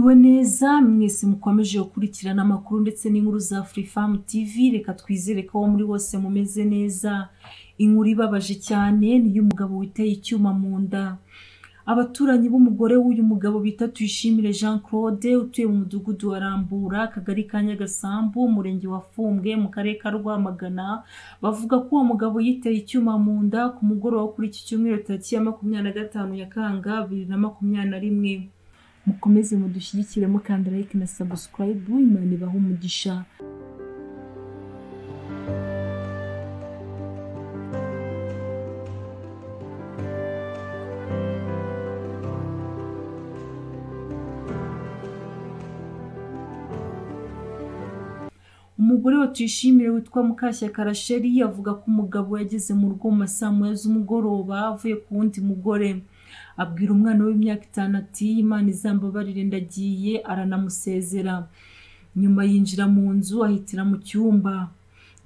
Mwiriwe neza mwese mukomeje gukurikirana amakuru ndetse n'inkuru za Freefarm TV. Reka twizere ko muri wose mumeze neza. Inkuru ibabaje cyane ni y'umugabo witeye icyuma mu nda. Abaturanyi b'umugore w'uyu mugabo bita Tuyishimire Jean Claude utuye mu mudugudu wa Rambura, akagari ka Nyagasambu, umurenge wa Fumbwe, mu karere ka Rwamagana, bavuga ko uwo mugabo yiteye icyuma mu nda ku mugoroba kuri iki cyumweru tariki ya 25 Nyakanga 2021. Mukomeze mudushyigikire mukanda like na subscribe. Imana ibahe umugisha. Umugore wa Tuyishimire witwa Mukashyaka Rachel avuga ko umugabo yageze mu rugo mu masaa 9 z'umugoroba avuye ku wundi mugore. Abwira umwana w'imyaka 5 ati Imana izambabarire ndagiye, aranamusezera. Nyuma yinjira mu nzu ahitira mu cyumba.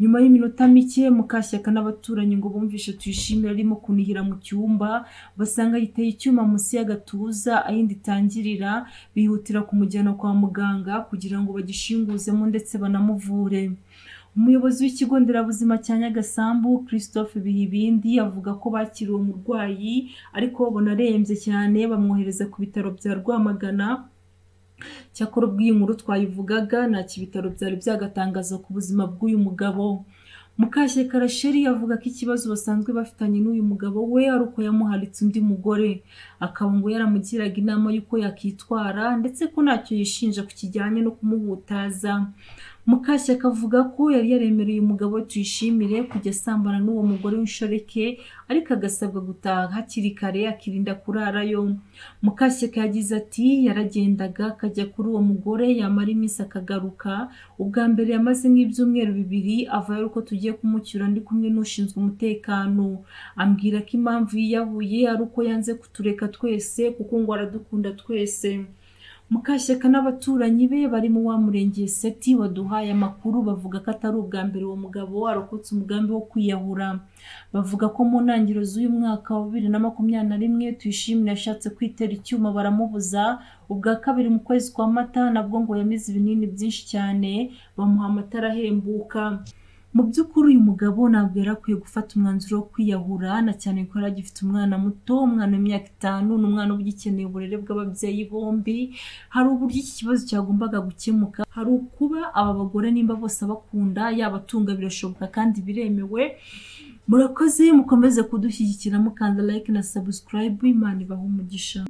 Nyuma y'iminota mike Mukashyaka n'abaturanyi ngo bumvishe Tuyishimire arimo kunihira mu cyumba, basanga yiteye icyuma munsi y'agatuza ayindi tangirira, bihutira kumujyana kwa muganga kugira ngo bagishinguzemo ndetse banamuvure. Umuyobozi w'ikigo nderabuzima cya Nyagasambu Christophe Bihibindi avuga ko bakiriye umurwayi ariko babona arembye cyane, bamwohereza ku bitaro bya Rwamagana. Cyakora ubw'iyi nkuru twayivugaga nta kibitaro byari byagatangaza ku buzima bw'uyu mugabo. Mukashyaka Rachel avuga ko ikibazo basanzwe bafitanye n'uyu mugabo we ari uko yamuharitse undi mugore, akaba ngo yaramugiraga inama y'uko yakitwara ndetse ko ntacyo yishinja ku kijyanye no kumuhutaza. Mukashyaka avuga ko yari yaremereye umugabo Tuyishimire kujya asambana n'uwo mugore w'inshoreke, ariko agasabwa gutaha hakiri kare akirinda kurarayo. Mukashyaka yagize ati yaragendaga akajya kuri uwo mugore, yamara iminsi akagaruka. Ubwa mbere yamaze nk'ibyumweru 2 avayo uko tugiye kumucyura ndi kumwe n'ushinzwe umutekano. Ambwira ko impamvu yiyahuye ari uko yanze kutureka twese kuko ngo aradukunda twese. Mukashyaka n'abaturanyi be barimo wa murenge Seti waduhaye amakuru bavuga ko atari ubwa mbere uwo mugabo arokotse umugambi wo kwiyahura. Bavuga ko mu ntangiriro z'uyu mwaka wa 2021 Tuyishimire yashatse kwitera icyuma baramubuza. Ubwa kabiri mu kwezi kwa Mata nabwo ngo yamize ibinini byinshi cyane, bamuha amatara ahembuka. Mu by'ukuri uyu mugabo ntabwo yarakwiye gufata umwanzuro wo kwiyahura, na cyane ko yaragifite umwana muto, umwana w'imyaka 5 n'umwana ugikeneye uburere bw'ababyeyi bombi. Hari uburyo iki kibazo cyagombaga gukemuka, hari ukuba aba bagore nimba bose bakunda yabatunga birashoboka kandi biremewe. Murakoze mukomeze kudushyigikira mukanda like na subscribe. Imana ibahe umugisha.